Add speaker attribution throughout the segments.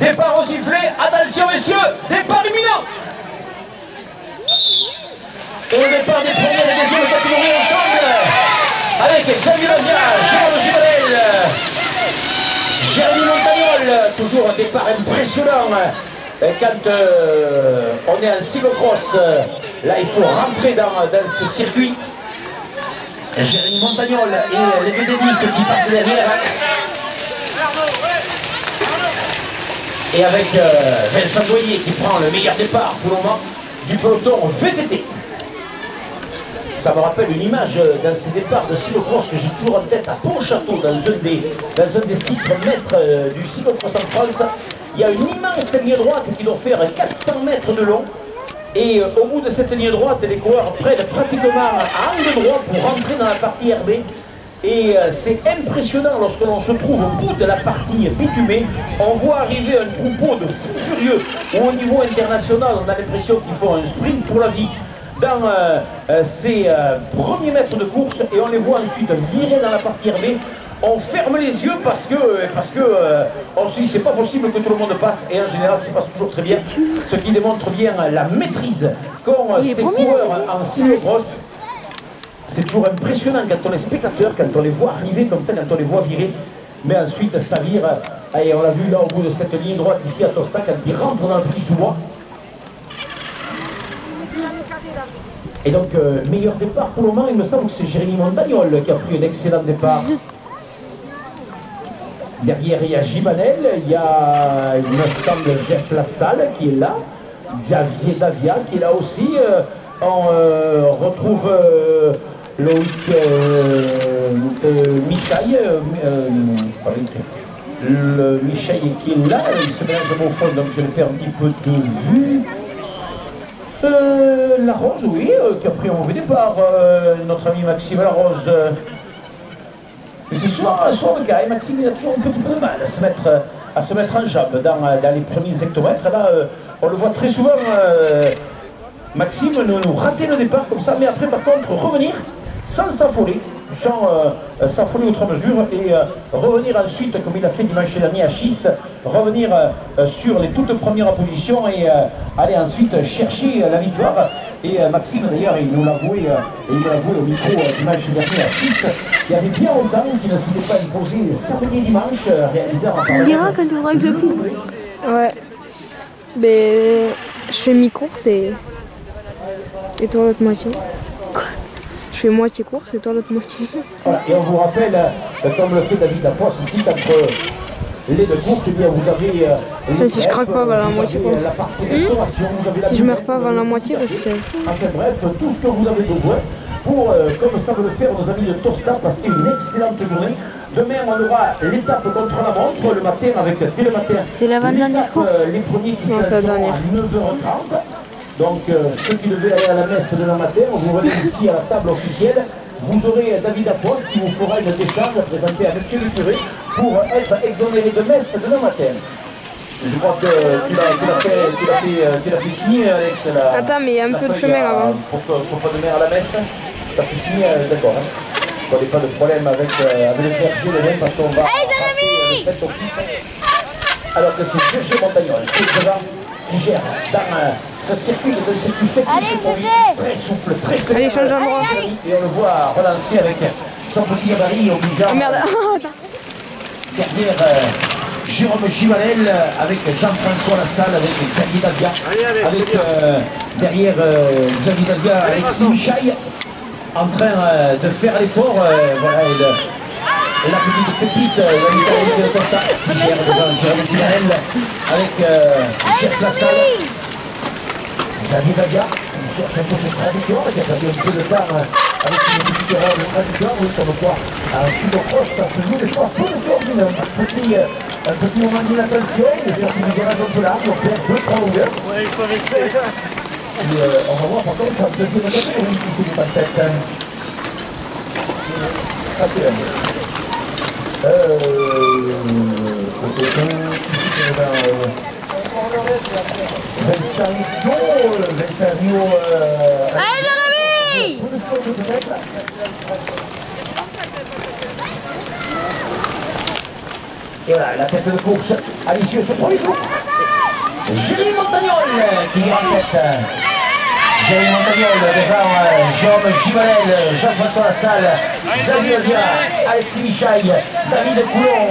Speaker 1: Départ au sifflet, attention messieurs, départ imminent. Et le départ des premiers et des deuxièmes catégories ensemble, avec Xavier Lavia, Jérôme Gimonel, Jérémy Montagnol, toujours un départ impressionnant. Quand on est en cyclocross, là il faut rentrer dans ce circuit. Jérémy Montagnol et les VDDistes qui partent derrière. Et avec Vincent Doyer qui prend le meilleur départ pour le moment du peloton VTT. Ça me rappelle une image dans ces départs de cyclocross que j'ai toujours en tête à Pontchâteau, dans un des sites maîtres du cyclocross en France. Il y a une immense ligne droite qui doit faire 400 mètres de long. Et au bout de cette ligne droite, les coureurs prennent pratiquement à angle droit pour rentrer dans la partie herbée. Et c'est impressionnant lorsque l'on se trouve au bout de la partie bitumée. On voit arriver un troupeau de fous furieux où au niveau international, on a l'impression qu'ils font un sprint pour la vie dans ces premiers mètres de course et on les voit ensuite virer dans la partie herbée. On ferme les yeux parce que on se dit c'est pas possible que tout le monde passe et en général ça passe toujours très bien, ce qui démontre bien la maîtrise qu'ont ces coureurs en cyclocross. C'est toujours impressionnant quand on est spectateur, quand on les voit arriver comme ça, quand on les voit virer, mais ensuite ça vire, et on l'a vu là au bout de cette ligne droite ici à Tosta, quand ils rentrent dans le petit sous-bois. Et donc, meilleur départ pour le moment, il me semble que c'est Jérémy Montagnol qui a pris un excellent départ. Derrière, il y a Gibanel, il y a, il me semble, Jeff Lassalle qui est là, Xavier Davia qui est là aussi. On retrouve Loïc Michaï, le Michaï qui est là, il se mélange au fond, donc je le fais un petit peu de vue. Larose, oui, qui a pris un mauvais départ, notre ami Maxime Larose. Mais c'est souvent le cas, et Maxime il a toujours un petit peu de mal à se mettre en jambe dans les premiers hectomètres. Là, on le voit très souvent, Maxime nous rater le départ comme ça, mais après par contre revenir sans s'affoler, sans s'affoler outre mesure et revenir ensuite, comme il a fait dimanche dernier à Chis, revenir sur les toutes premières positions et aller ensuite chercher la victoire. Et Maxime d'ailleurs, il nous l'a avoué, au micro dimanche dernier à Chis, il y avait bien longtemps qu'il ne s'était pas imposé samedi et dimanche, réalisé en
Speaker 2: On dira quand tu voudras que je filme. Ouais. Mais je fais mi-course et toi l'autre moitié. Je fais moitié course et toi l'autre moitié.
Speaker 1: Voilà, et on vous rappelle, comme le fait David Lapoisse ici, qu'entre les deux courses, eh bien, vous avez...
Speaker 2: Enfin, si je craque pas avant la moitié, quoi. Si je meurs pas avant la moitié, parce que...
Speaker 1: Enfin bref, tout ce que vous avez besoin pour, comme savent le faire nos amis de Tosta, passer une excellente journée. Demain, on aura l'étape contre la montre, le matin, avec dès le matin.
Speaker 2: C'est l'avant-dernière course.
Speaker 1: Les premiers qui sont à 9h30. Donc, ceux qui devaient aller à la messe demain matin, vous venez ici à la table officielle. Vous aurez David Aposte qui vous fera une décharge à présenter à M. le curé pour être exonéré de messe demain matin. Je crois que tu l'as fait signer, Alex.
Speaker 2: Attends, mais il y a un peu de chemin avant.
Speaker 1: Pour pas demain à la messe, tu as fait signer, d'accord. Hein. Il n'y a pas de problème avec le clergé de même parce qu'on va passer le 7 au 6. Alors que c'est Serge Montagnol, qui est devant, qui gère dans ce circuit de circuit technique très souple, très faible.
Speaker 2: Allez, change d'endroit.
Speaker 1: Et on le voit relancer avec son petit gabarit obligeant.
Speaker 2: Oh merde.
Speaker 1: Derrière Jérôme Givanel avec Jean-François Lassalle, avec Xavier Davia, avec derrière Xavier Davia, Alexis Michaï, en train de faire l'effort. Voilà, et la petite pépite, l'Italie de Costa, qui gère devant Jérôme Givanel, avec Jeff Lassalle. Xavier Davia, qui cherche un peu de traduction, qui a perdu un peu de temps avec une petite erreur de traduction, oui, comme quoi, un cyclocross, ça se joue des fois peu de choses, un petit moment d'inattention, des gens qui nous dérangent un peu là, on perd 2-3 longueurs. Ouais, il faut rester. On va voir par contre, ça peut être une catégorie qui fait pas cette.
Speaker 2: Allez, Jérémy!
Speaker 1: Et voilà, la tête de course à l'issue de ce premier tour. Jérémy Montagnol qui est en tête. Jérémy Montagnol devant Jérôme Givanel, Jean-François Lassalle, Xavier Via, Alexis Michaille, David Coulon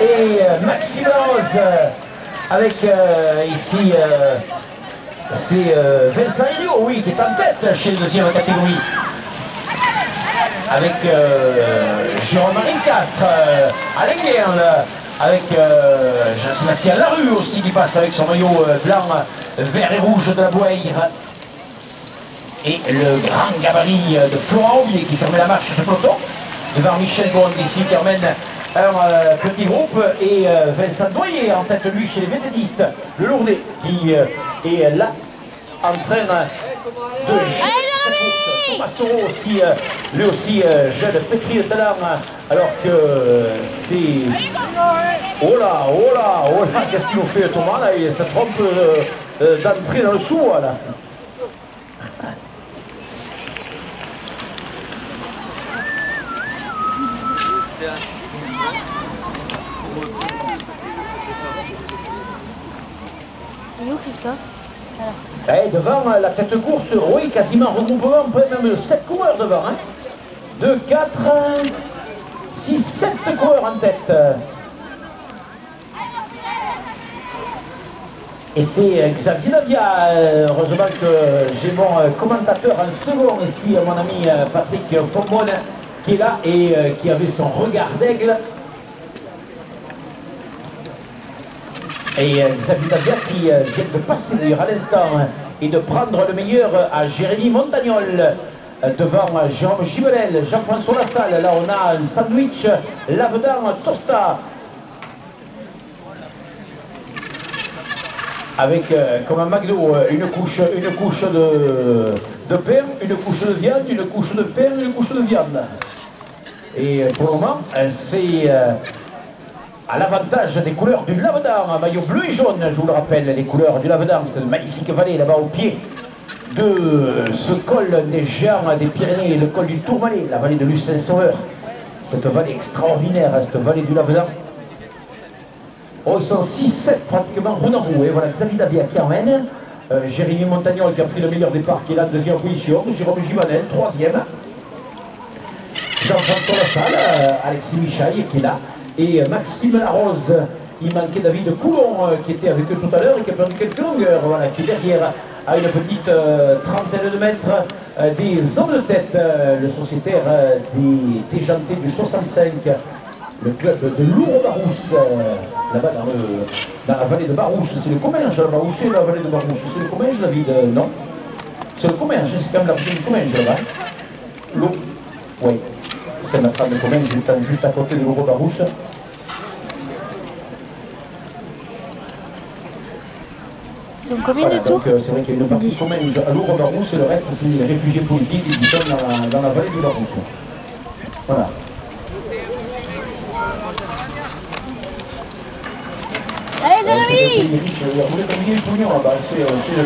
Speaker 1: et Maxime Rose. Avec ici, c'est Vincent Hériot, oui, qui est en tête chez le deuxième catégorie. Avec Jérôme Marincastre, Alain Guerle, avec Jean-Sébastien Larue aussi qui passe avec son maillot blanc, vert et rouge de la Bouaire. Et le grand gabarit de Florent Aubier qui fermait la marche sur ce peloton. Devant Michel Bond ici qui emmène un petit groupe et Vincent Doyer en tête lui chez les vététistes. Le Lourdes qui est là en train de Thomas Soro aussi, lui aussi jeune pétri de talent, alors que c'est... Oh là, oh là, oh là, qu'est-ce qu'il nous fait Thomas là, il se trompe d'entrer dans le sou là.
Speaker 2: Et où Christophe?
Speaker 1: Et devant la tête course, oui, quasiment regroupement, même 7 coureurs devant. Hein. 2, 4, 6, 7 coureurs en tête. Et c'est Xavier Lavia, heureusement que j'ai mon commentateur en second ici, mon ami Patrick Fombonne, qui est là et qui avait son regard d'aigle. Et Xavier Lavia qui vient de passer d'ailleurs à l'instant et de prendre le meilleur à Jérémy Montagnol devant Jérôme Givenel, Jean-François Lassalle. Là on a un sandwich Lavedan Tosta avec comme un McDo une couche de pain, une couche de viande, une couche de pain, une couche de viande. Et pour le moment c'est à l'avantage des couleurs du Lavedan, maillot bleu et jaune, je vous le rappelle, les couleurs du Lavedan, c'est une magnifique vallée là-bas au pied de ce col des géants des Pyrénées, le col du Tourmalet, la vallée de Lucin-Sauveur. Cette vallée extraordinaire, cette vallée du Lavedan. Oh, ils sont 6-7 pratiquement roue en roue. Et voilà, Xavier Davia qui emmène. Jérémy Montagnol qui a pris le meilleur départ, qui est là en deuxième position. Jérôme Givanel, troisième. Jean-François Lassalle, Alexis Michaille qui est là. Et Maxime Larose, il manquait David Coulon qui était avec eux tout à l'heure et qui a perdu quelques longueurs, voilà, qui est derrière à une petite trentaine de mètres des hommes de tête, le sociétaire des déjantés du 65, le club de Lourdes-Barousse, là-bas dans la vallée de Barousse. C'est le Comminges là-bas, ou c'est la vallée de Barousse? C'est le Comminges, David? Non, c'est le Comminges, c'est quand même la vallée du Comminges là-bas. L'eau, oui. C'est la femme de Comminges, juste à côté de Lourdes-Barousse.
Speaker 2: C'est combien
Speaker 1: Voilà,
Speaker 2: de tours?
Speaker 1: c'est vrai qu'il y a une partie Comminges à Lourdes-Barousse et le reste c'est les réfugiés politiques qui sont dans la vallée du Barousse. Voilà.
Speaker 2: Allez Jérémy!
Speaker 1: Vous voulez combiner le pognon là-bas, c'est le vallée c'est le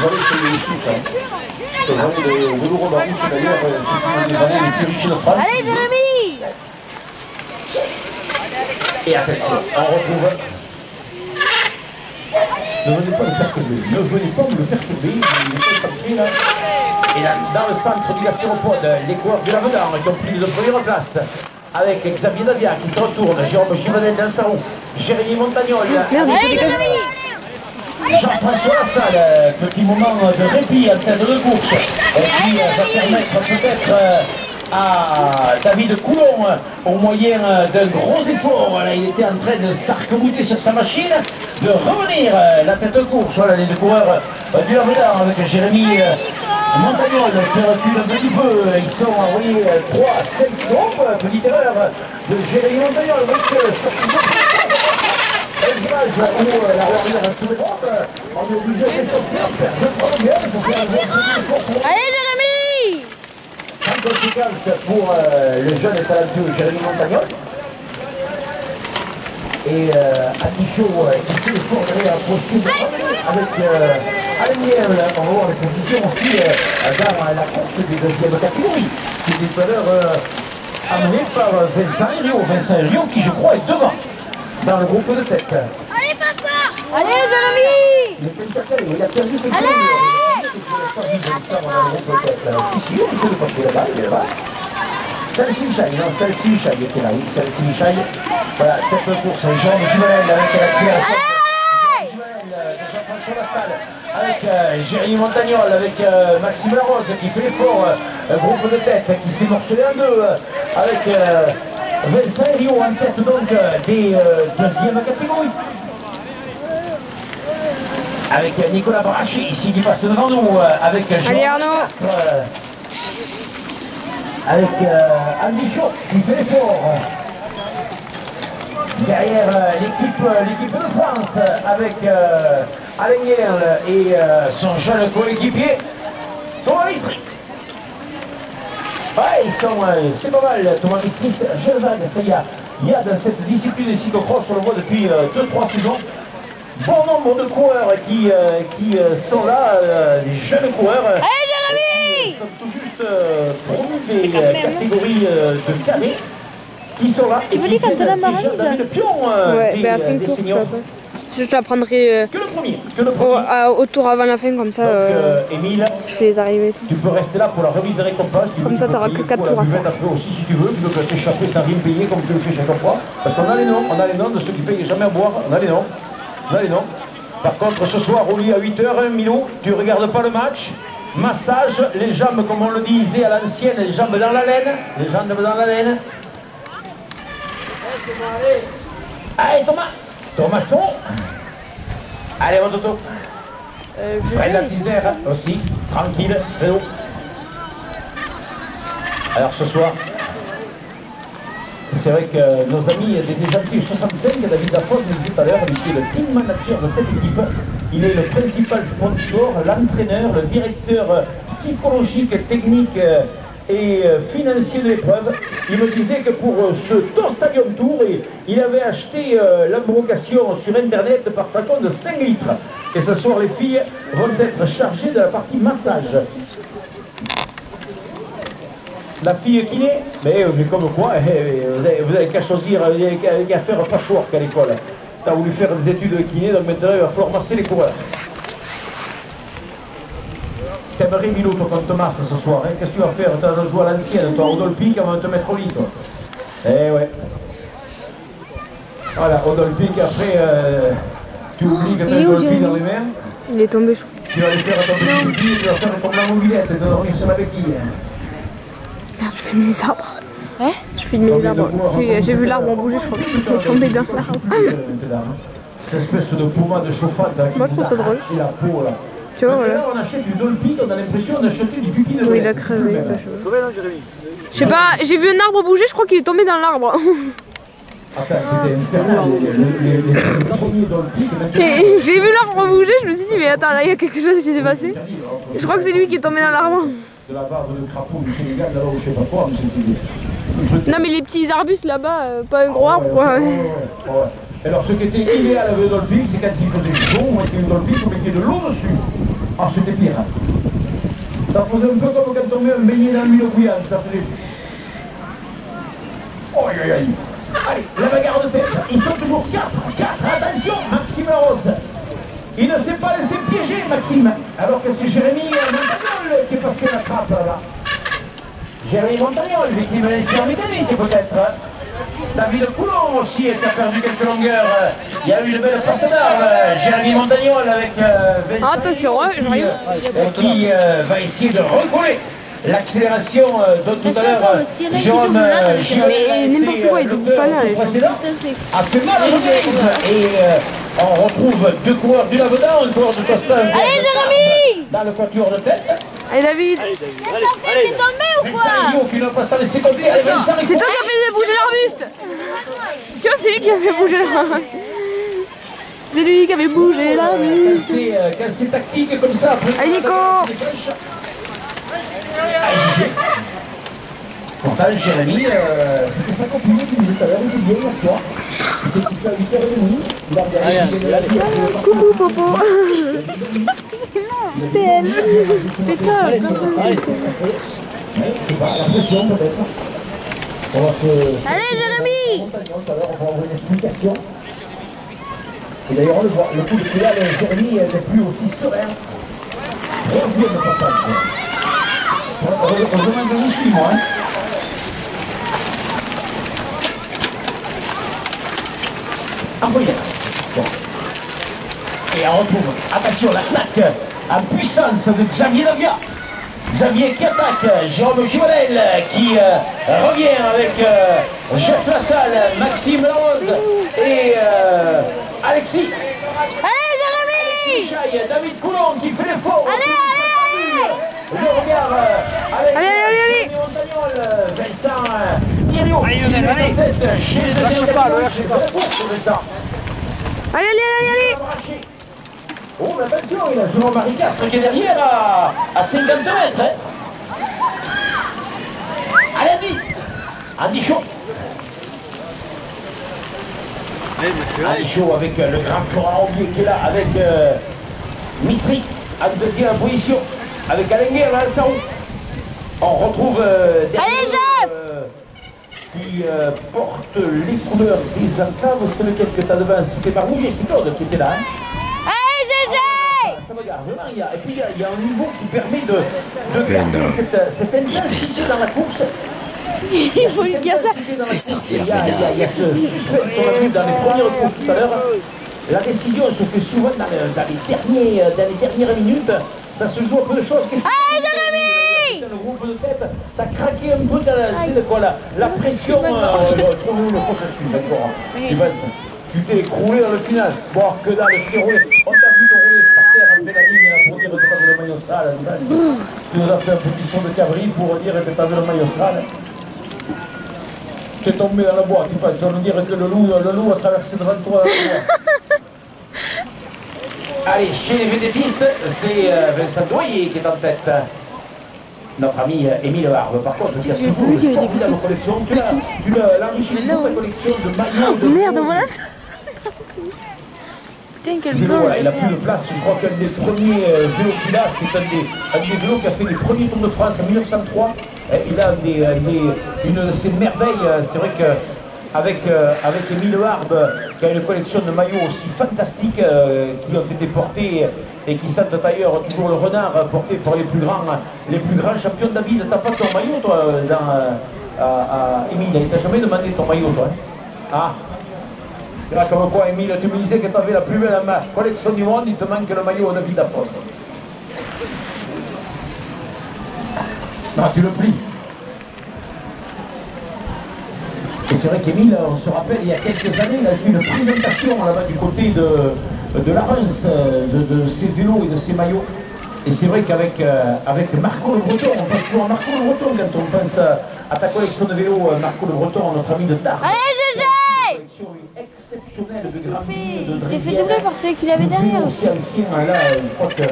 Speaker 1: vallée de Lourdes-Barousse d'ailleurs, c'est une des vallées les plus riches de France.
Speaker 2: Allez Jérémy!
Speaker 1: Et attention, on retrouve. Ne venez pas le perturber, ne venez pas me le perturber, il est compris là. Et là, dans le centre du gastéropode, les coureurs du Lavedan qui ont pris les deux premières places, avec Xavier Davia qui se retourne, Jérôme Givanel dans sa roue, Jérémy Montagnol, Jean-François Lassalle, petit moment de répit en tête de course, qui va permettre peut-être à David Coulon, au moyen d'un gros effort, là, il était en train de s'arc-bouter sur sa machine, de revenir la tête de course. Voilà les deux coureurs du Lavedan avec Jérémy Montagnol qui recule un petit peu. Ils sont envoyés 3 à 5 secondes. Petite erreur de Jérémy Montagnol. Où la revenir sur les droites, on est obligé de sortir, faire 2-3 longueurs. Il faut faire un gros.
Speaker 2: Allez Jérémy!
Speaker 1: En conséquence pour le jeune et talentueux Jérémy Montagnol. Et Aticho qui fait l'effort d'aller approcher avec Alain Niel. On va voir les positions aussi dans la course des deuxième catégorie. Qui était tout à l'heure amené par Vincent Hériot. Vincent Hériot qui je crois est devant. dans le groupe de tête.
Speaker 3: Allez, papa!
Speaker 2: Allez, Jérémy!
Speaker 1: Il a perdu quelque chose. Celle-ci Michaille, non, celle-ci Michaille était là, oui, celle-ci Michaille. Voilà, tête de course, Jean Juvenel avec l'accélération. Juvenel, Jean-François Lassalle, avec Jérémy Montagnol, avec Maxime Larose qui fait l'effort, groupe de tête qui s'est morcelé en deux, avec Vincent et Rio en tête donc des deuxième catégorie. Avec Nicolas Brachy ici qui passe devant nous, avec Jean Castres, avec Andy Chaud qui fait l'effort. Derrière l'équipe de France avec Alain Guerle et son jeune coéquipier Thomas Mistrit. Ouais, ils sont, c'est pas mal, Thomas Mistrit, jeune vague, il y a dans cette discipline de cyclocross, on le voit depuis 2-3 saisons. Bon nombre de coureurs qui sont là, des jeunes coureurs.
Speaker 3: Allez, Jérémy!
Speaker 1: Qui sont tout juste promus des catégories de cadets qui sont là.
Speaker 3: Tu me dis quand t'as la marraine, ça?
Speaker 1: Le pion
Speaker 2: Ouais, mais à 5 tours, ça passe. Je la prendrai
Speaker 1: que le premier.
Speaker 2: au tour avant la fin, comme ça,
Speaker 1: Émile,
Speaker 2: je fais les arrivées et tout.
Speaker 1: tu peux rester là pour la remise de récompense.
Speaker 2: Comme ça, t'auras que 4 tours à faire.
Speaker 1: Après aussi, si tu veux t'échapper sans rien payer comme tu le fais chaque fois. Parce qu'on a les noms de ceux qui payent jamais à boire. On a les noms. Par contre, ce soir, au lit à 8h, Milou, tu ne regardes pas le match. Massage, les jambes, comme on le disait à l'ancienne, les jambes dans la laine. Les jambes dans la laine. Allez, Thomason. Allez, mon Toto. Fred Lapizère aussi, tranquille, vélo. Alors ce soir, c'est vrai que nos amis des Antilles 65, David Lafos, nous disait tout à l'heure, il est le team manager de cette équipe. Il est le principal sponsor, l'entraîneur, le directeur psychologique, technique et financier de l'épreuve. Il me disait que pour ce Tour Stadium Tour, il avait acheté l'embrocation sur internet par flacon de 5 litres. Et ce soir, les filles vont être chargées de la partie massage. La fille kiné, mais comme quoi, vous avez qu'à choisir, vous avez qu'à faire patchwork à l'école. Tu as voulu faire des études de kiné, donc maintenant il va falloir masser les coureurs. T'aimerais Milo, toi, quand te masse ce soir, hein? Qu'est-ce que tu vas faire? Tu vas jouer à l'ancienne, toi, Rodolpic, avant de te mettre au lit, toi. Eh ouais. Voilà, Rodolpic, après, tu oublies que tu as le Rodolpic dans les mains.
Speaker 2: Il est tombé, je crois.
Speaker 1: Tu vas aller faire tomber le pied, tu vas faire tomber la mobilette et te dormir sur la béquille.
Speaker 2: Merde, je filme les arbres.
Speaker 3: Ouais?
Speaker 2: Je filme les arbres. J'ai vu l'arbre en bouger, je crois qu'il est tombé dans l'arbre.
Speaker 1: Cette espèce de pommade chauffante qui
Speaker 2: Moi, je trouve ça drôle.
Speaker 1: la peau, là.
Speaker 2: Tu vois, voilà.
Speaker 1: Là, on achète du Dolphin, on a l'impression d'acheter du Bucky de
Speaker 2: Oui, il a crevé.
Speaker 4: Sauvé là, Jérémy.
Speaker 2: Je sais pas, j'ai vu un arbre bouger, je crois qu'il est tombé dans l'arbre.
Speaker 1: Attends, c'était les premiers Dolphins.
Speaker 2: J'ai vu l'arbre bouger, je me suis dit, mais attends, là, il y a quelque chose qui s'est passé. Je crois que c'est lui qui est tombé dans l'arbre.
Speaker 1: De la barbe de crapaud du Sénégal, d'abord, je sais pas quoi, mais c'était...
Speaker 2: Non, mais les petits arbustes là-bas, pas un gros arbre, quoi.
Speaker 1: Ouais. Alors, ce qui était idéal avec le Dolphin, c'est quand il faisait chaud, on mettait le Dolphin, on mettait de l'eau dessus. Ah, c'était pire. Ça faisait un peu comme quand on met un beignet dans l'huile bouillante, ça faisait... Aïe. Allez, la bagarre de tête, ils sont toujours 4, attention, Maxime Rose. Il ne s'est pas laissé piéger, Maxime, alors que c'est Jérémy Montagnol qui est passé la trappe, là. Jérémy Montagnol, victime de l'essai en mécanique, peut-être. David Coulon aussi qui a perdu quelques longueurs. Il y a eu une belle passe d'armes. Jérémy Montagnol avec Vincent
Speaker 2: attention, j'arrive.
Speaker 1: qui va essayer de recoller l'accélération dont tout à l'heure Jérôme
Speaker 2: Mais n'importe quoi, il double pas là.
Speaker 1: a fait mal à l'autre. Et on retrouve deux coureurs du Laveda, un coureur de Costa.
Speaker 3: Allez, Jérémy!
Speaker 1: Dans le quatuor de tête.
Speaker 2: Allez, David.
Speaker 3: T'es tombé ou quoi?
Speaker 1: Vincent Rio qui n'a pas ça laissé tomber.
Speaker 2: C'est toi qui as fait bouger l'arbuste. Tu vois, c'est lui qui a fait bouger l'arbuste. C'est lui qui avait bougé l'arbuste.
Speaker 1: Quand c'est tactique comme ça, après...
Speaker 2: Allez, Nico.
Speaker 1: Pourtant, Jérémy, c'était sa copine qui nous dit tout à l'heure, il était bien hier soir. C'était tout à 8h30. Il a regardé.
Speaker 2: Coucou, Popo. C'est elle. C'est toi, personne ne sait.
Speaker 1: La pression, peut-être. On va se...
Speaker 3: Allez, Jérémy!
Speaker 1: On va avoir une explication. Et d'ailleurs, on le voit, le coup de pied là, Jérémy n'est plus aussi serein. Revient le portage. On demande de aussi, moi. Hein. Envoyé. Bon. Et on retrouve, attention, l'attaque en puissance de Xavier Lavia. Xavier qui attaque, Jérôme Gimonel qui revient avec Jeff Lassalle, Maxime Larose et Alexis.
Speaker 3: Allez, Jérémy!
Speaker 1: David Coulon qui fait l'effort.
Speaker 3: Allez!
Speaker 1: Le regard avec
Speaker 2: allez.
Speaker 1: Vincent Thierry.
Speaker 4: Allez, lâche pas, lâche pas.
Speaker 2: Allez.
Speaker 1: Oh, mais attention, il a Jean-Marie Castres qui est derrière à 50 mètres. Hein. Allez, Andy Chaud. Andy Chaud avec le grand Florent Aubier qui est là, avec Mistri en deuxième position, avec Alain Guerre là, ça. On retrouve
Speaker 3: Allez, Jeff!
Speaker 1: Qui porte les couleurs des entaves. C'est lequel que tu as devant? C'était Marmouge et Claude qui était là. Hein. Ça me garde, vraiment, et puis il y a un niveau qui permet de garder cette intensité dans la course.
Speaker 3: Il faut lui dire ça.
Speaker 1: Fais sortir. Il y a ce suspense, on l'a vu dans les premières courses tout à l'heure. La décision se fait souvent dans les dernières minutes. Ça se joue un peu de choses.
Speaker 3: Allez, Jérémy!
Speaker 1: Le groupe de tête, t'as craqué un peu dans la pression. Trouve-nous le processus, d'accord. Tu t'es écroulé dans le final. Bon, que dalle, tu t'es roulé. On t'a vu te rouler par terre en la ligne là, pour dire que t'avais le maillot sale. Tu nous as fait un petit son de cabri pour dire que t'avais le maillot sale. Tu es tombé dans la boîte, tu vas nous dire que le loup a traversé devant toi la boîte. Allez, chez les vététistes, c'est Vincent Doyer qui est en tête. Notre ami Émile Harve, par contre, il y a toujours une formidable collection. Tu l'as enrichi de ta collection de maillots de
Speaker 2: Merde, voilà. Putain, quel blanc.
Speaker 1: Il n'a plus de place. Je crois qu'un des premiers vélos qu'il a, c'est un des vélos qui a fait les premiers Tours de France en 1903. Il a une de ses merveilles. C'est vrai qu'avec Émile Harve, qui a une collection de maillots aussi fantastiques qui ont été portés et qui sentent d'ailleurs toujours le renard porté par les plus grands champions. David, t'as pas ton maillot toi Émile, il t'a jamais demandé ton maillot toi? Ah, c'est là comme quoi Émile, tu me disais que tu avais la plus belle collection du monde, il te manque le maillot de David Afos. Non, tu le plies. Et c'est vrai qu'Émile, on se rappelle, il y a quelques années, il a fait une présentation là-bas du côté de la Reims, de ses vélos et de ses maillots. Et c'est vrai qu'avec Marco Le Breton, on pense toujours à Marco Le Breton quand on pense à ta collection de vélos, Marco Le Breton, notre ami de Tarbes.
Speaker 3: Allez, GG!
Speaker 1: Collection exceptionnelle de Grammy,
Speaker 3: Il s'est fait doubler par celui qu'il avait derrière aussi.
Speaker 1: Là, je crois que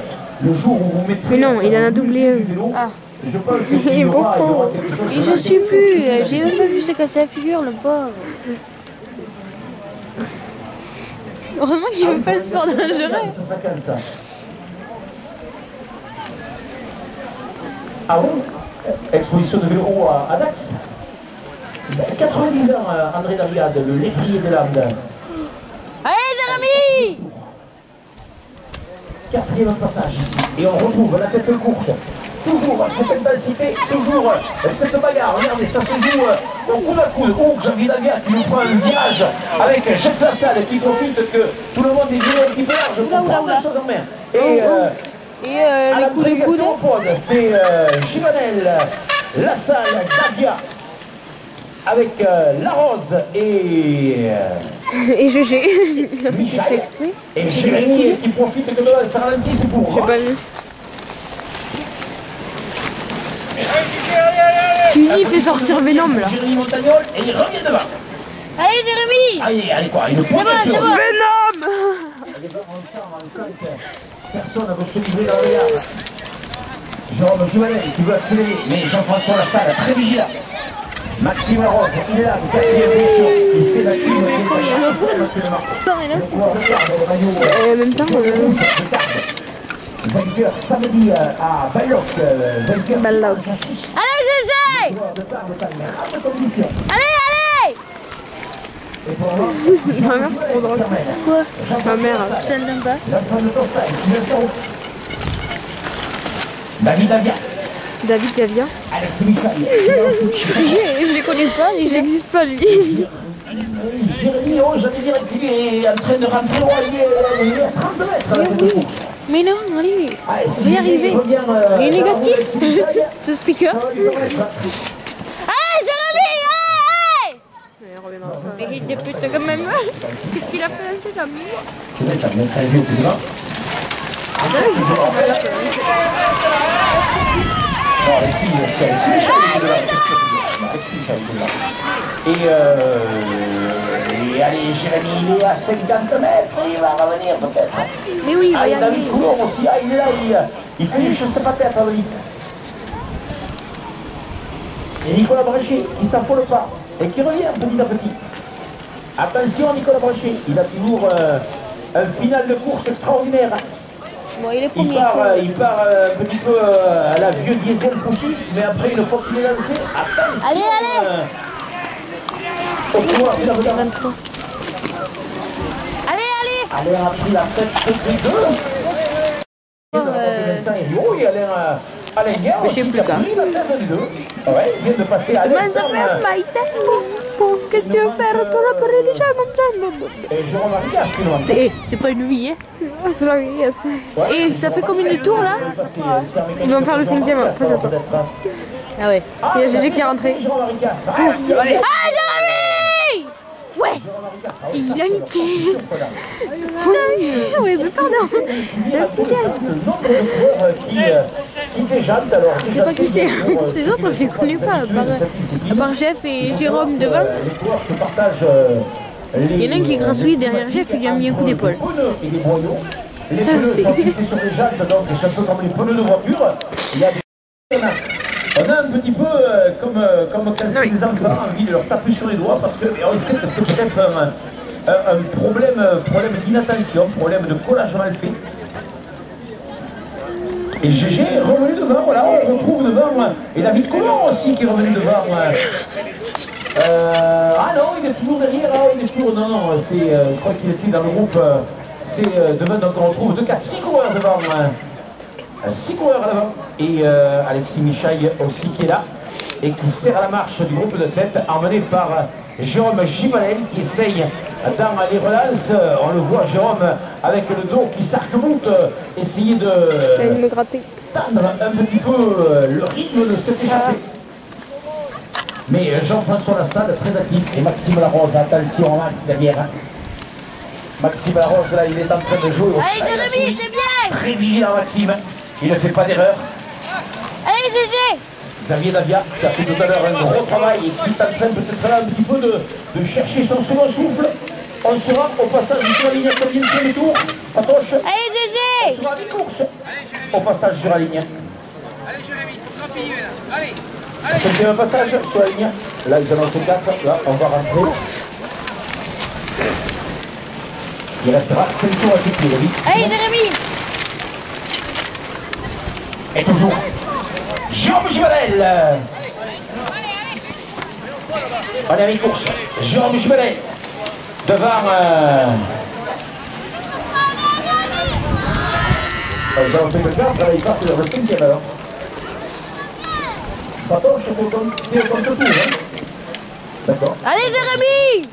Speaker 1: le jour où vous mettrez...
Speaker 2: Mais non, il en a doublé un.
Speaker 3: Ah.
Speaker 1: Je pense
Speaker 2: Il est beaucoup.
Speaker 3: Et je suis plus, j'ai même pas vu se casser la figure, le pauvre. Heureusement qu'il veut pas le sport dangereux.
Speaker 1: Ah bon? Exposition de vélo à Dax. 90 ans, André Daviade, le létrier des Landes.
Speaker 3: Allez, Jérémy!
Speaker 1: Quatrième passage. Et on retrouve la tête de course. Toujours cette intensité, toujours cette bagarre. Regardez, ça se joue au coup à coude. Oh, Xavier Lavia qui nous prend un virage avec Jeff Lassalle qui profite que tout le monde est venu un petit peu large pour prendre la chose en main. Et
Speaker 3: les coups de coude.
Speaker 1: C'est Givanel, Lassalle, Davia avec Larose et
Speaker 2: GG.
Speaker 1: Michel.
Speaker 2: Fait exprès.
Speaker 1: Et Jérémy qui profite que ça ralentisse pour.
Speaker 2: J'ai pas vu. Cuny fait sortir Venom là.
Speaker 1: Jérémy Montagnol et il revient devant.
Speaker 3: Allez, Jérémy!
Speaker 1: Allez quoi, une
Speaker 3: C'est bon,
Speaker 1: progression.
Speaker 3: c'est bon.
Speaker 2: Venom.
Speaker 1: Personne ne veut se livrer dans le regard. Jérôme Givanel qui veut accélérer, mais Jean-François Lassalle, très vigilant. Maxime Rose, il est là, quatrième position. Et c'est la team qui est
Speaker 2: En même temps,
Speaker 1: vainqueur samedi à Balloc.
Speaker 2: Balloc.
Speaker 3: Allez, GG! Allez, allez!
Speaker 2: Ma mère, c'est trop drôle.
Speaker 3: Quoi?
Speaker 2: Ma mère.
Speaker 3: Ça ne donne pas.
Speaker 1: David Davia,
Speaker 2: David Gavia.
Speaker 1: Alex Michael,
Speaker 3: Je les connais pas,
Speaker 2: Il n'existe pas lui.
Speaker 1: Jérémy, oh, j'allais dire qu'il est en train de rentrer, oh, il est à 30 mètres à la tête de course.
Speaker 3: Mais non, allez,
Speaker 1: Allez, si
Speaker 3: on va y arriver.
Speaker 1: revient,
Speaker 3: Il est négatif, ce speaker.
Speaker 1: ça va lui permettre.
Speaker 3: Ah, Jérémy, allez!
Speaker 2: Il reviendra pas.
Speaker 3: Mais il est pute quand même. Qu'est-ce qu'il a fait là, cet ami?
Speaker 1: Tu mets ça, même ça est vieux, tu vois. Non, Alexis, c'est Alexis Michel qui est là. Alexis Michel qui est là. Et allez, Jérémy, il est à 50 mètres, il va revenir peut-être.
Speaker 3: Mais oui, il va y
Speaker 1: Ah, David
Speaker 3: arriver.
Speaker 1: Coulon aussi, ah, il est là, il fait du je sais pas tête, David. Et Nicolas Brachet, qui s'affole pas, et qui revient petit à petit. Attention, Nicolas Brachet, il a toujours un final de course extraordinaire.
Speaker 3: Bon, il est
Speaker 1: Il
Speaker 3: premier.
Speaker 1: part un petit peu à la vieux diesel poussif, mais après, une fois qu'il est lancé, attention.
Speaker 3: Allez, allez.
Speaker 1: Au pouvoir, il a regardé.
Speaker 3: 23. Allez, allez!
Speaker 1: Alain a pris la tête depuis deux. Vincent Hério, il y a Alain Guerre aussi qui a pris la tête des deux. Ouais, il vient de passer à
Speaker 3: Comment ça
Speaker 1: Alexandre.
Speaker 3: fait, Maïté? Qu'est-ce que tu veux faire? Tu l'as parlé déjà comme ça?
Speaker 1: Et Jérôme Aricas qui nous a
Speaker 3: C'est pas une vie, hein?
Speaker 2: Ah, c'est la vie, yes.
Speaker 3: Et ça fait combien de tours là?
Speaker 2: Ils vont faire le 5e après ça.
Speaker 3: Ah ouais.
Speaker 2: Il y a Gégé qui est rentré.
Speaker 1: Jérôme Aricas.
Speaker 3: Ah, Jérémy! Ouais! Il a niqué! Putain, ouais, mais pardon! C'est enthousiasme!
Speaker 1: Le nombre de joueurs qui déjantent alors.
Speaker 3: Je sais pas qui c'est. Ces autres, je les connais pas. À part Jeff et Jérôme devant.
Speaker 1: Les joueurs se partagent.
Speaker 3: Il y en a un qui est grassouille derrière Jeff, il lui a mis un coup d'épaule.
Speaker 1: Les
Speaker 3: Ça, je
Speaker 1: pneus
Speaker 3: sais.
Speaker 1: sont fixés sur les jantes, donc c'est un peu comme les pneus de voiture. Il y a des... On a un petit peu comme quand c'est des enfants, envie de leur taper sur les doigts parce qu'on sait que c'est peut-être un problème d'inattention, problème de collage mal fait. Et GG est revenu devant, voilà, on le retrouve devant. Et David Coulon aussi qui est revenu devant. Ah non, il est toujours derrière, ah, il est toujours. Non, c'est, je crois qu'il était dans le groupe. C'est devant, donc on retrouve 2, 4, 6 coureurs devant. 6 coureurs à l'avant. Et Alexis Michail aussi qui est là. Et qui serre la marche du groupe de tête, emmené par Jérôme Givalel qui essaye dans les relances. On le voit, Jérôme, avec le dos qui s'arc-boute, essayer de
Speaker 2: Il me gratter.
Speaker 1: tendre un petit peu le rythme de cette échappée. Mais Jean-François Lassalle, très actif. Et Maxime Larose, attention Max derrière. Maxime Larose, là, il est en train de jouer.
Speaker 3: Allez, Jérémy, c'est bien!
Speaker 1: Très vigilant, Maxime. Il ne fait pas d'erreur.
Speaker 3: Allez, GG!
Speaker 1: Xavier Davia, qui a fait tout à l'heure un gros travail et qui est en train peut-être là un petit peu de chercher son second souffle. On sera au passage sur la ligne à combien de tour? Patoche.
Speaker 3: Allez, GG!
Speaker 1: On sera à mi-course. Au passage sur la ligne.
Speaker 5: Allez Jérémy, faut grappiller là. Allez, allez.
Speaker 1: Cinquième passage sur la ligne. Là, ils annoncent 4. Là, on va rentrer. Il restera 5 tours à tout le
Speaker 3: Allez, Jérémy!
Speaker 1: Et toujours Jérôme Givalel. On est à mi-course. Jérôme Givalel devant. Ils ont fait le 4, là, ils partent vers le 5e alors. Patoche, c'est au compte tour, hein. D'accord.
Speaker 3: Allez, Jérémy!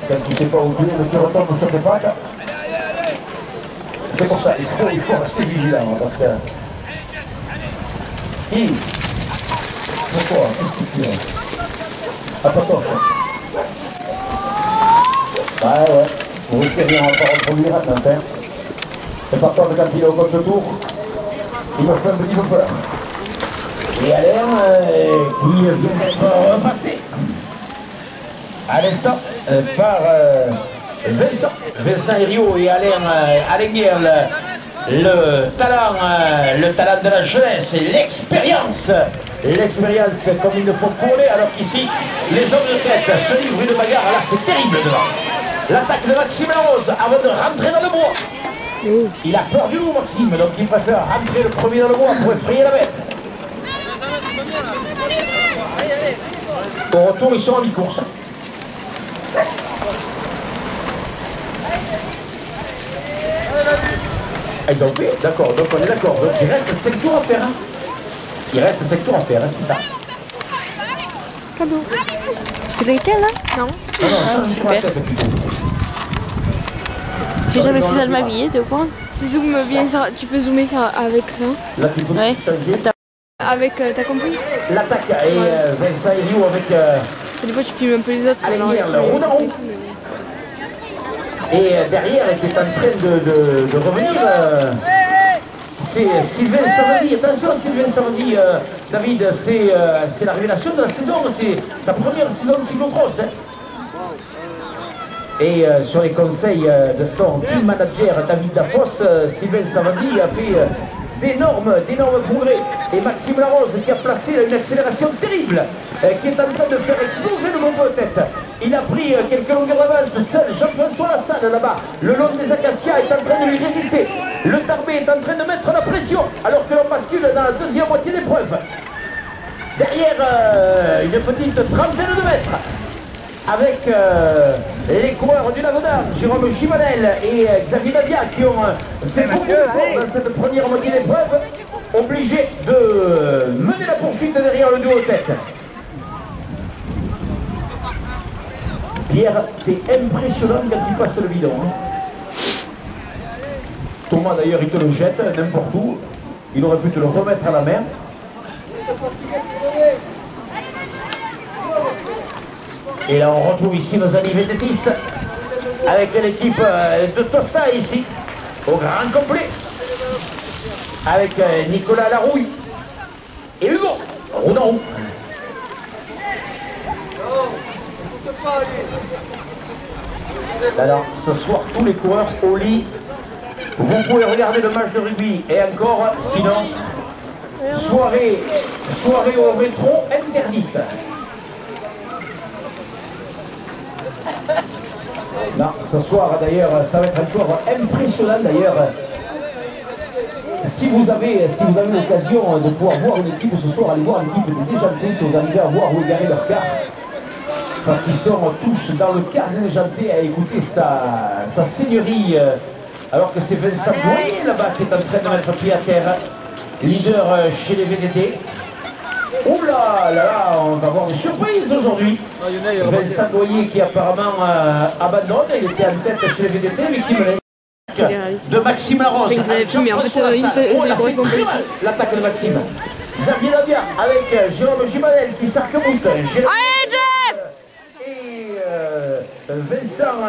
Speaker 1: Quand tu ne sais pas où tu es, le qui retombe sur tes pattes. C'est pour ça, il faut rester vigilant, parce que... Pourquoi? Qu'est-ce que tu fais? Ah, Patoche. Ouais. Vous risquez rien, on va pas reproduire, attends. C'est pas toi, quand il est au compte tour, il me fait un petit peu peur. Et Alain, qui vient d'être repassé à l'instant par Vincent Hério et Alain Guerre, le talent de la jeunesse et l'expérience comme il ne faut courir, alors qu'ici les hommes de tête se livrent une bagarre. Là c'est terrible devant. L'attaque de Maxime Larose avant de rentrer dans le bois. Il a peur du loup, Maxime, donc il préfère rentrer le premier dans le bois pour effrayer la bête. Au retour, ils sont en mi-course. Ah, ils ont fait. D'accord, donc on est d'accord. Donc il reste 5 tours à faire. Hein. Il reste 5 tours à faire, hein, c'est ça.
Speaker 3: Cadeau. Tu l'as été là? Non.
Speaker 1: Non, non, ça, c'est pas la tête plutôt.
Speaker 3: J'ai jamais fait ça de ma vie, tu quoi?
Speaker 2: Tu zoomes bien sur, tu peux zoomer sur, avec ça.
Speaker 1: Là, tu peux changer.
Speaker 2: Avec, t'as compris?
Speaker 1: L'attaque et Vincent Eliou avec
Speaker 2: Des fois tu filmes un peu les autres.
Speaker 1: Allez,
Speaker 2: alors,
Speaker 1: le roue en roue. Et derrière, qui est en train de revenir, c'est Sylvain Savasi. Attention, Sylvain Savasi, David, c'est la révélation de la saison. C'est sa première saison de cyclocross. Hein. Et sur les conseils de son team manager David Dafos, Sylvain Savasi a fait d'énormes progrès. Et Maxime Larose qui a placé une accélération terrible, qui est en train de faire exploser le bombe de tête. Il a pris quelques longueurs d'avance, seul Jean-François Lassalle là-bas, le long des acacias, est en train de lui résister. Le Tarbé est en train de mettre la pression, alors que l'on bascule dans la deuxième moitié d'épreuve. Derrière, une petite trentaine de mètres, avec les coureurs du Lavenard, Jérôme Givanel et Xavier Nadia, qui ont fait beaucoup d'efforts dans cette première moitié d'épreuve, obligés de mener la poursuite derrière le duo tête. Pierre, t'es impressionnant quand tu passes le bidon. Hein. Thomas d'ailleurs il te le jette n'importe où. Il aurait pu te le remettre à la main. Et là on retrouve ici nos amis vététistes avec l'équipe de Tosta ici, au grand complet. Avec Nicolas Larouille et Hugo Roudon. Alors, ce soir, tous les coureurs au lit, vous pouvez regarder le match de rugby et encore, sinon, soirée au rétro interdite. Non, ce soir d'ailleurs, ça va être encore impressionnant d'ailleurs. Si vous avez l'occasion de pouvoir voir une équipe ce soir, allez voir l'équipe de Déjanté si vous arrivez à voir où est garé leur car. Parce qu'ils sont tous dans le car de Déjanté à écouter sa seigneurie. Alors que c'est Vincent Doyer là-bas qui est en train de mettre pied à terre. Leader chez les VTT. Ouh là là, on va avoir des surprises aujourd'hui. Vincent Doyer qui apparemment abandonne, il était en tête chez les VTT, mais qui menait de Maxime Larose.
Speaker 2: Mais en fait, ça correspond plus.
Speaker 1: L'attaque de Maxime. Xavier Nadia avec Jérôme Gimanel qui s'arc-boute.
Speaker 3: Allez, Jeff!
Speaker 1: Et Vincent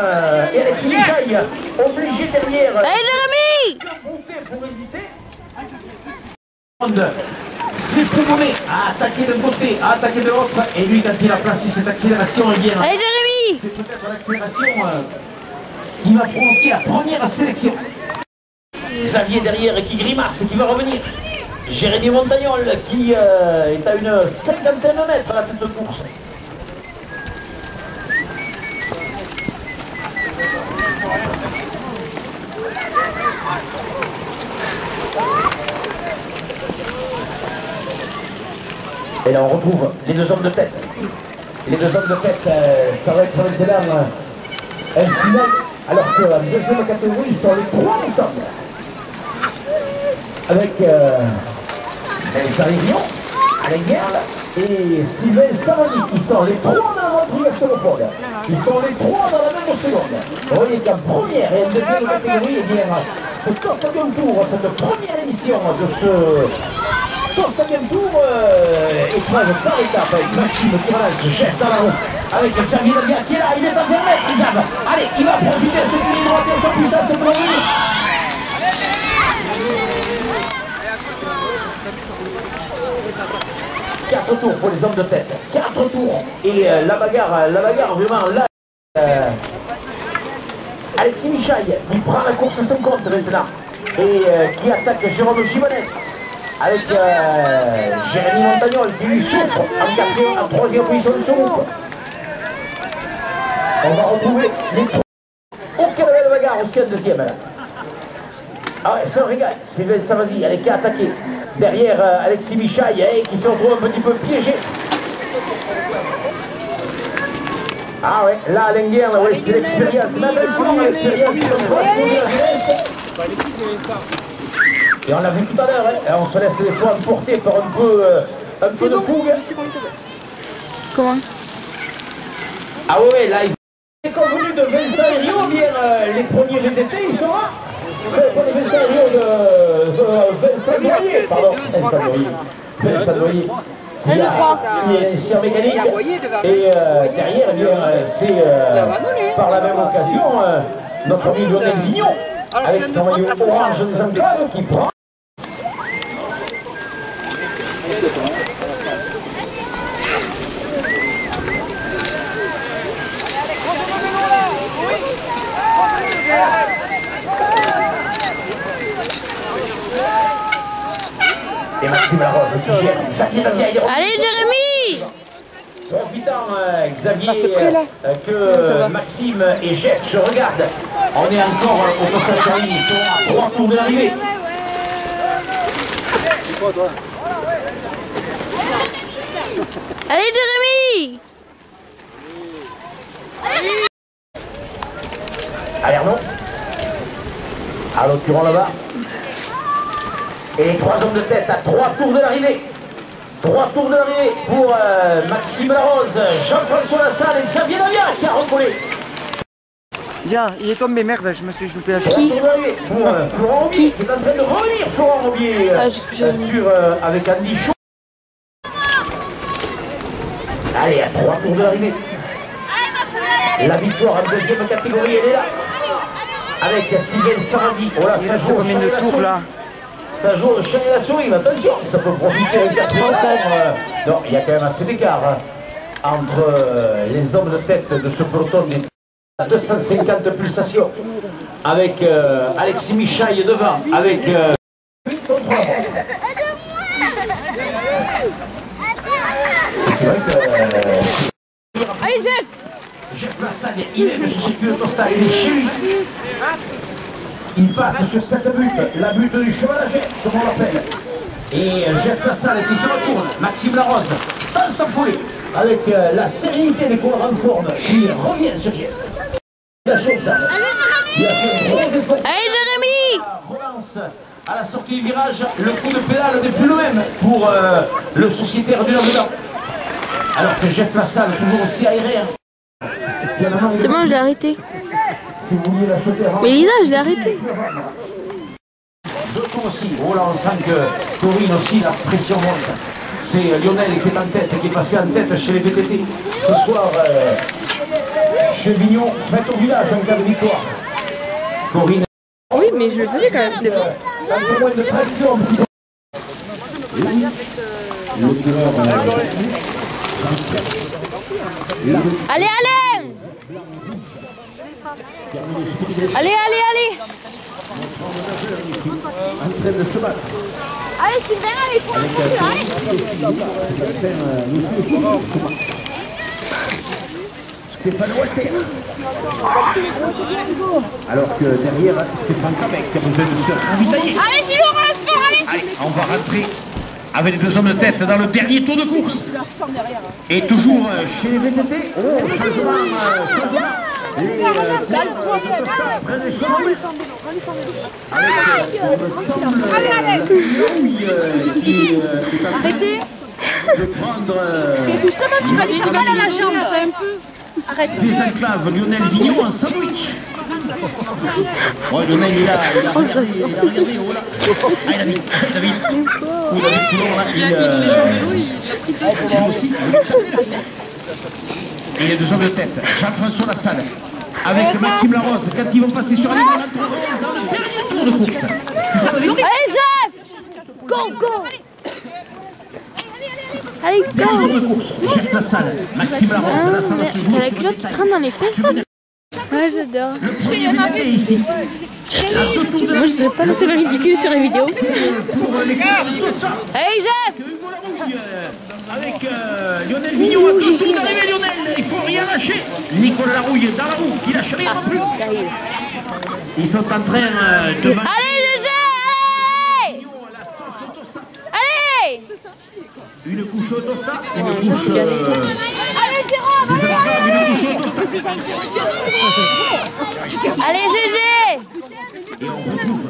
Speaker 1: et Alexis Michaille obligés derrière.
Speaker 3: Allez, Jérémy!
Speaker 1: De monter pour résister. C'est Poumonnet à attaquer d'un côté, à attaquer de l'autre. Et lui, quand il a placé cette accélération, il vient.
Speaker 3: Allez, Jérémy!
Speaker 1: C'est peut-être l'accélération qui va provoquer la première sélection. Xavier derrière et qui grimace et qui va revenir. Jérémy Montagnol qui est à une cinquantaine de mètres à la tête de course. Et là on retrouve les deux hommes de tête. Les deux hommes de tête, ça va être maintenant un final. Alors que la deuxième catégorie, ils sont les trois ensemble. Avec Elsa Rivion, Alain Guerle et Sylvain Savani, qui sont les trois dans la montée gastonopole. Ils sont les trois dans la même seconde. Vous voyez qu'en première et en deuxième catégorie, eh bien, ce quatrième tour, cette première émission de ce quatrième tour, épreuve par étape avec Maxime qui se geste à la roue. Avec Xavier Nadia qui est là, il est à 20 mètres, Xavier. Allez, il va profiter de cette ligne droite et sa puissance pour revenir. 4 tours pour les hommes de tête. 4 tours. Et la bagarre vraiment là. Alexis Michaille qui prend la course à son compte maintenant. Et qui attaque Jérôme Givanel. Avec Jérémy Montagnol qui lui souffre en troisième position de son groupe. On va retrouver les trois. Aucune belle bagarre aussi en deuxième. Là. Ah ouais, c'est un régal. Sylvain Savasi, elle est qui a attaqué. Derrière Alexis Michaille qui se retrouve un petit peu piégé. Ah ouais, là Alain Guerle, ouais, c'est l'expérience. Mais attention, l'expérience, c'est un peu la jeunesse. Et on l'a vu tout à l'heure, hein. On se laisse des fois emporter par un peu de fougue.
Speaker 2: Comment?
Speaker 1: Ah ouais, là, il est convenu de Vincent et Rio, bien les premiers VTT, ils sont là. Vincent et Rio de Vincent Noyer, pardon, Vincent Noyer. Qui est ancien mécanique. Et derrière, eh bien, c'est par la même occasion notre ami Lionel Vignon, avec son maillot orange des enclaves, qui prend. Et Maxime Larose qui gère Xavier Lavieille.
Speaker 2: Allez Jérémy!
Speaker 1: Profitant Xavier que Maxime et Jeff se regardent. On est encore au passage en ligne, ils sont à 3 tours de l'arrivée.
Speaker 2: Allez Jérémy!
Speaker 1: Allez Arnaud. Arnaud Turon là-bas. Et les 3 hommes de tête à 3 tours de l'arrivée. 3 tours de l'arrivée pour Maxime Larose, Jean-François Lassalle et Xavier Lavien qui a recollé.
Speaker 4: Bien, il est tombé, merde, je me suis loupé la
Speaker 2: Qui?
Speaker 1: Pour Florent Aubier qui est en train de revenir, Florent Aubier, avec Andy Chaud. Allez, à 3 tours de l'arrivée. La victoire en deuxième catégorie, elle est là. Avec Sylvain Sarandi. Oh là, ça joue combien de tours là? Ça joue le chien et la souris, mais attention, ça peut profiter un 4 non, il y a quand même assez d'écart entre les hommes de tête de ce peloton des 250 pulsations. Avec Alexis Michaille devant, avec...
Speaker 2: Allez Jeff!
Speaker 1: Jeff Lassalle, il est sur circuit Autostar, il est chez lui. Il passe sur cette butte, la butte du cheval à Jeff, comme on l'appelle. Et Jeff Lassalle qui se retourne, Maxime Larose, sans s'affoler, avec la sérénité des coureurs en forme, qui revient sur Jeff. La chose,
Speaker 2: Allez Jérémy!
Speaker 1: Relance à la sortie du virage, le coup de pédale n'est plus le même pour le sociétaire du Languedoc. Alors que Jeff Lassalle, toujours aussi aéré.
Speaker 2: C'est bon, je l'ai arrêté. Mais Lisa, je l'ai arrêté.
Speaker 1: Deux tours aussi. Oh là, on sent que Corinne aussi, la pression monte. C'est Lionel qui est en tête, qui est passé en tête chez les VTT. Ce soir, chez Vignon, faites au village en cas de victoire. Corinne.
Speaker 2: Oui, mais je le faisais quand même des fois.
Speaker 1: Un peu moins de pression.
Speaker 2: Allez, allez! Allez, allez, allez! Allez, Sylvain, allez, pour
Speaker 1: Stéphane Walter. Alors que derrière, Stéphane Cabec qui a besoin de se ravitailler.
Speaker 2: Allez, Gilles, on va la se faire, allez!
Speaker 1: Allez, on va rentrer avec les deux hommes de tête dans le dernier tour de course. Et toujours chez les VTT. Oh, changement.
Speaker 3: Arrêtez.
Speaker 1: De prendre
Speaker 3: Fais doucement, tu vas lui du mal à la jambe. Un peu. Arrête.
Speaker 1: des enclaves, Lionel Vignon en sandwich. Oh, Lionel, il a regardé, oh là. Ah, il a mis, David. Oui, David Coulon, là, il a aussi. Et les deux hommes de tête, Jean-François Lassalle, avec Maxime Larose, quand ils vont passer sur la ligne, dans le dernier tour de course. C'est ça, David?
Speaker 2: Allez, Jeff! Go, go! Allez,
Speaker 1: Dernier tour
Speaker 2: go!
Speaker 1: de course, Jeff Lassalle, Maxime Larose, Lassalle se joue.
Speaker 2: Il y a la culotte qui se rentre dans les fesses. Ouais, j'adore.
Speaker 1: Le premier VTT ici.
Speaker 2: Moi, je serais pas le seul ridicule sur la vidéo. Allez, Jeff!
Speaker 1: Avec Lionel Vignon à 2 tours d'arrivée, Lionel, il faut rien lâcher. Nicolas Larouille dans la roue, qui lâche rien non plus. Ils sont en train de...
Speaker 2: Allez, GG! Allez! Allez!
Speaker 1: Une couche autostar, une couche...
Speaker 2: Allez, Jérôme!
Speaker 1: Des enclaves, une couche autostar.
Speaker 2: Allez, GG!
Speaker 1: Et on retrouve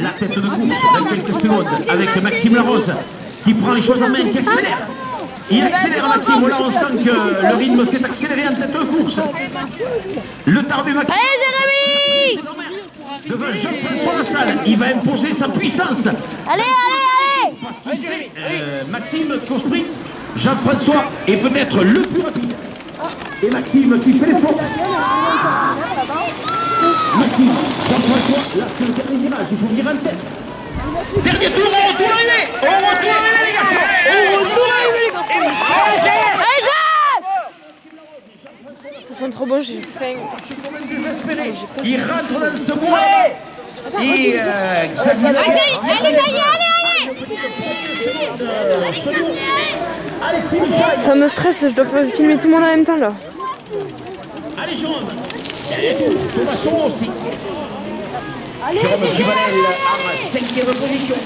Speaker 1: la tête de course dans quelques secondes avec Maxime Larose qui prend les choses en main, qui accélère. Il accélère Maxime, là on sent que le rythme s'est accéléré en tête de course. Le tardu Maxime.
Speaker 3: Allez Jérémy!
Speaker 1: Devant Jean-François Lassalle, il va imposer sa puissance.
Speaker 3: Allez, allez, allez!
Speaker 1: Parce qu'il sait, Maxime qu'au sprint, Jean-François est peut-être le plus rapide. Et Maxime qui fait l'effort. Maxime, Jean-François, là c'est le dernier virage, il faut venir en tête. Dernier tour, on retourne l'arrivée. On retourne l'arrivée les garçons. On retourne l'arrivée les garçons.
Speaker 3: Allez, Jacques!
Speaker 2: Ça sent trop bon, j'ai faim.
Speaker 1: Il rentre dans ce bois. Et Xavier.
Speaker 3: Allez, allez,
Speaker 2: Ça me stresse, je dois filmer tout le monde en même temps là.
Speaker 1: Allez, jaune. Thomas Son aussi. Jérôme Givanel en 5e position.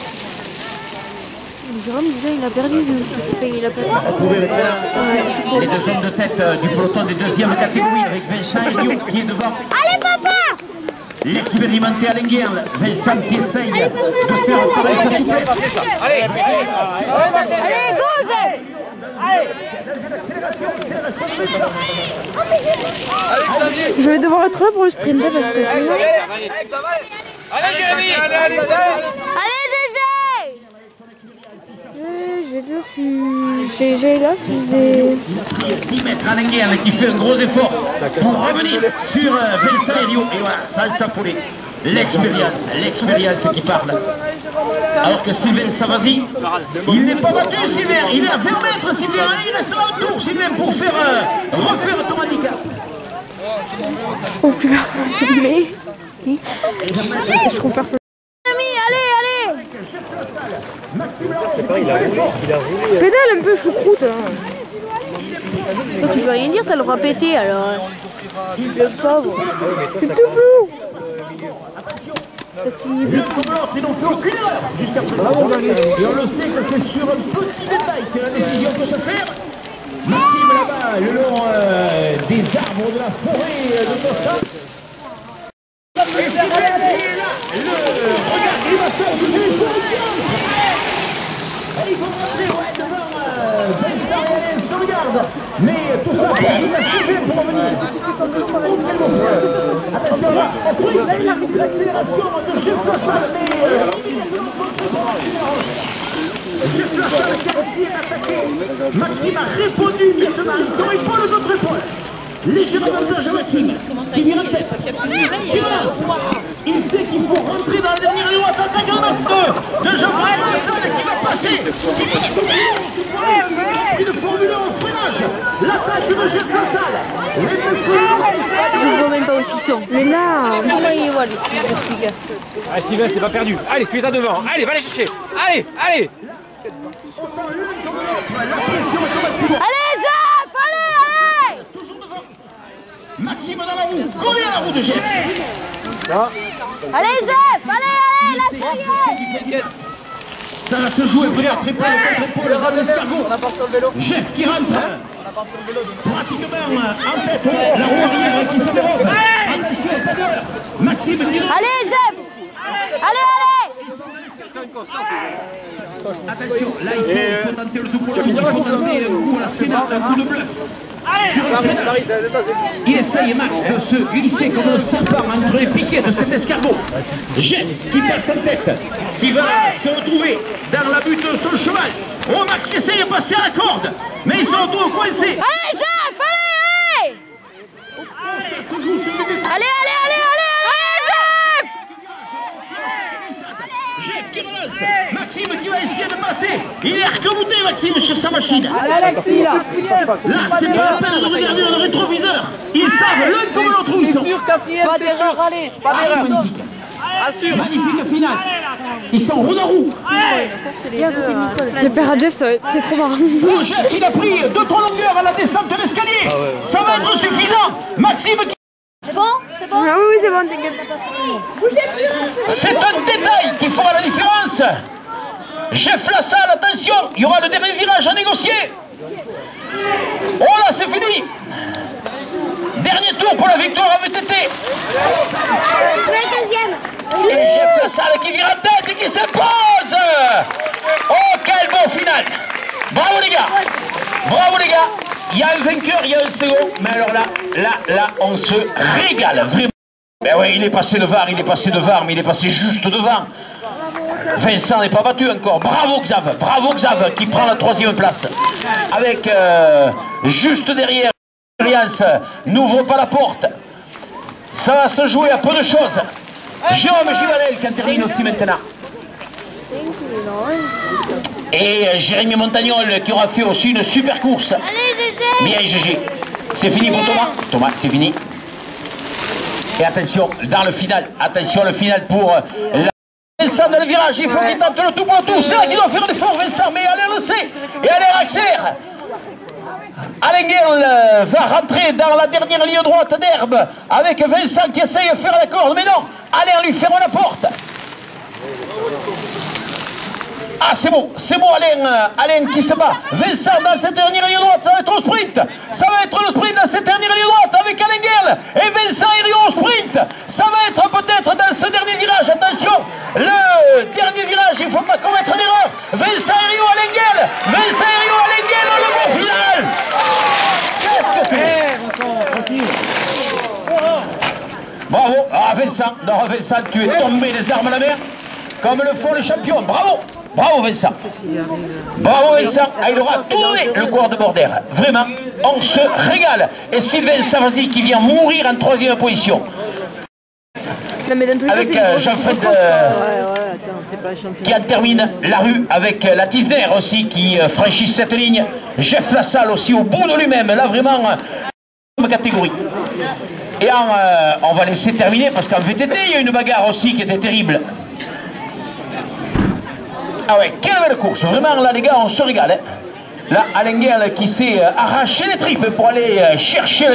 Speaker 3: Jérôme, déjà, il a perdu. Il a perdu.
Speaker 1: Retrouver maintenant les deux hommes de tête du peloton des deuxièmes catégories avec Vincent Elio qui est devant.
Speaker 3: Allez, papa!
Speaker 1: L'expérimenté Alain Guerle, Vincent qui essaye de faire pareil sa souplesse.
Speaker 5: Allez,
Speaker 3: Allez, gauche!
Speaker 2: Je vais devoir être là pour le sprinter parce que sinon...
Speaker 5: allez Jérémy! Allez,
Speaker 3: Allez, Gégé!
Speaker 2: J'ai la fusée.
Speaker 1: 10 mètres Alain Guerle qui fait un gros effort pour revenir sur Vincent Elio. Et voilà, sans s'affoler. L'expérience qui parle. Alors que Sylvain Savasi, il n'est pas battu Sylvain, il est à 20 mètres Sylvain, il restera autour Sylvain pour faire refaire ton handicap.
Speaker 2: Je trouve plus personne à filmer. Je trouve personne.
Speaker 3: Allez, allez!
Speaker 2: Pédale un peu choucroute. Hein.
Speaker 3: Toi, tu peux rien dire, t'as le droit péter alors. Le pauvre.
Speaker 2: C'est tout flou.
Speaker 1: Le commun qui n'ont fait aucune erreur jusqu'à présent. Et on le sait que c'est sur un petit détail que la décision peut se faire. Maxime là-bas, le long des arbres de la forêt de Toscane. Et c'est là, le regard grimaçant du jeu. Il faut montrer devant Vincent et Alain sauvegarde. Mais tout ça, il a suivi pour revenir. Attention là, l'accélération de Jeff Lassalle. Jeff Lassalle qui a aussi attaqué. Maxime a répondu immédiatement sur épaule d'autre épaule. Léger avantage à Maxime, qui vient en tête. Il sait qu'il faut rentrer dans la dernière ligne droite. Attaque en acte de Jean-François Lassalle qui va passer. Une Formule 1 au freinage. L'attaque de Jeff Lassalle.
Speaker 3: Je vois même pas où ils sont.
Speaker 2: Mais là,
Speaker 3: Comment ils voient les gars?
Speaker 5: allez Sylvain, c'est pas perdu. Allez, tu es à devant. Allez, va les chercher. Allez, allez.
Speaker 3: Allez, Jeff! Allez, allez!
Speaker 1: Maxime dans la roue, collé à la roue de Jeff.
Speaker 3: Allez, Jeff! Allez, allez! La criée!
Speaker 1: Ça va se jouer peut-être épaule contre épaule, le ras d'escargot. Jeff qui rentre. Pratiquement en tête, la roue arrière qui se dérobe. Attention, pas d'heure. Maxime qui rentre.
Speaker 3: Allez, Jeff! Allez, allez!
Speaker 1: Attention, là il faut tenter le double, il faut tenter le coup à la Sénat, un coup de bluff. Il essaye Max de se glisser comme un serpent entre les piquets de cet escargot. Jeff qui perd sa tête, qui va se retrouver dans la butte de son cheval. Oh Max qui essaye de passer à la corde, mais il se retrouve coincé.
Speaker 3: Allez, Jeff! Allez, allez!
Speaker 1: Ça se joue sur les détails.
Speaker 3: Allez, allez, allez, allez!
Speaker 1: Jeff qui relance, Maxime qui va essayer de passer. Il est reclamouté Maxime sur sa machine.
Speaker 4: Alexis là.
Speaker 1: Là c'est pas la peine de regarder dans le rétroviseur. Ils savent l'un comme l'autre où ils sont.
Speaker 4: Quatrième, pas d'erreur, allez, pas d'erreur.
Speaker 1: Magnifique.
Speaker 4: Assure.
Speaker 1: Magnifique finale. Ils sont roue dans roue.
Speaker 2: le père à Jeff, c'est trop marrant.
Speaker 1: Oh, Jeff il a pris 2-3 longueurs à la descente de l'escalier. Ça va être suffisant. Maxime qui...
Speaker 3: C'est bon? C'est bon?
Speaker 2: Ah oui, c'est bon, t'inquiète.
Speaker 1: C'est un détail qui fera la différence. Jeff Lassalle, attention, il y aura le dernier virage à négocier. Oh là, c'est fini. Dernier tour pour la victoire à VTT. Et Jeff Lassalle qui vire en tête et qui s'impose. Oh, quel beau final. Bravo les gars. Bravo les gars. Il y a un vainqueur, il y a un second. Mais alors là, on se régale. Vraiment. Ben oui, il est passé devant, mais il est passé juste devant. Vincent n'est pas battu encore. Bravo Xav qui prend la 3e place. Avec juste derrière, l'expérience n'ouvre pas la porte. Ça va se jouer à peu de choses. Jérôme Givanel qui en termine aussi maintenant. Et Jérémy Montagnol qui aura fait aussi une super course. Bien GG. C'est fini pour Thomas. Thomas, c'est fini. Et attention, dans le final, attention le final pour Vincent dans le virage, il faut qu'il tente le tout pour le tout. C'est là qu'il doit faire l'effort Vincent, mais Alain le sait. Et Alain accélère. Alain Guerl va rentrer dans la dernière ligne droite d'herbe avec Vincent qui essaye de faire la corde, mais non, Alain lui ferme la porte. Ah c'est bon Alain qui se bat. Vincent dans cette dernière ligne droite, ça va être au sprint. Ça va être le sprint dans cette dernière ligne droite avec Alain Guerl et Vincent Hériot au sprint. Ça va être peut-être dans ce dernier virage. Attention, le dernier virage, il ne faut pas commettre d'erreur. Vincent Hériot, Alain Guerl. Vincent Hériot, Alain Guerl, le bon final. Qu'est-ce que c'est? Bravo. Ah Vincent, non Vincent, tu es tombé des armes à la mer comme le font les champions. Bravo. Bravo Vincent. Bravo Vincent. Ah, il aura tourné le cours de Border. Vraiment, on se régale. Et Sylvain Savasi qui vient mourir en 3e position. Avec Jean-Fred qui en termine la rue avec la Tisner aussi qui franchit cette ligne. Jeff Lassalle aussi au bout de lui-même. Là vraiment, catégorie. Et on va laisser terminer parce qu'en VTT il y a une bagarre aussi qui était terrible. Ah ouais, quelle belle course, vraiment là les gars on se régale. Hein. Là Alain Guerl qui s'est arraché les tripes pour aller chercher la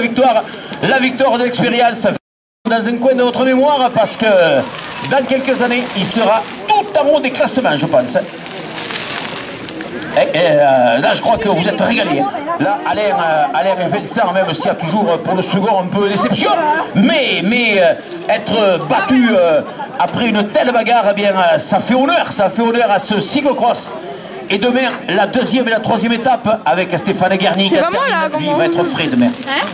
Speaker 1: victoire de l'expérience dans un coin de notre mémoire parce que dans quelques années il sera tout en haut des classements je pense. Là je crois que vous êtes régalés. Là Alain et Vincent, même s'il y a toujours pour le second un peu de déception, mais être battu après une telle bagarre, eh bien ça fait honneur à ce cyclocross. Et demain la 2e et la 3e étape avec Stéphane Guerny qui lui va être frais demain.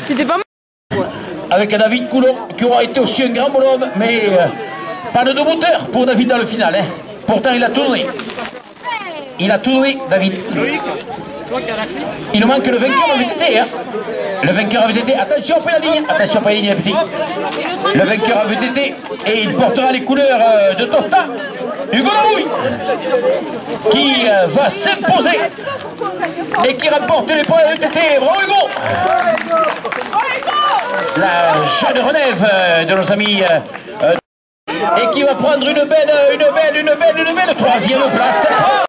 Speaker 2: C'était pas moi.
Speaker 1: Avec David Coulon qui aura été aussi un grand bonhomme, mais pas de moteur pour David dans le final. Hein. Pourtant il a tout donné. Il a tout donné, David. Il nous manque le vainqueur en VTT. Hein. Le vainqueur en VTT. Attention, pas la ligne. Attention, pas la ligne, petit. Le vainqueur en VTT. Et il portera les couleurs de Tosta. Hugo Larouille. Qui va s'imposer. Et qui remporte les points de VTT. Bravo, Hugo. La jeune relève de nos amis. Et qui va prendre une belle 3e place.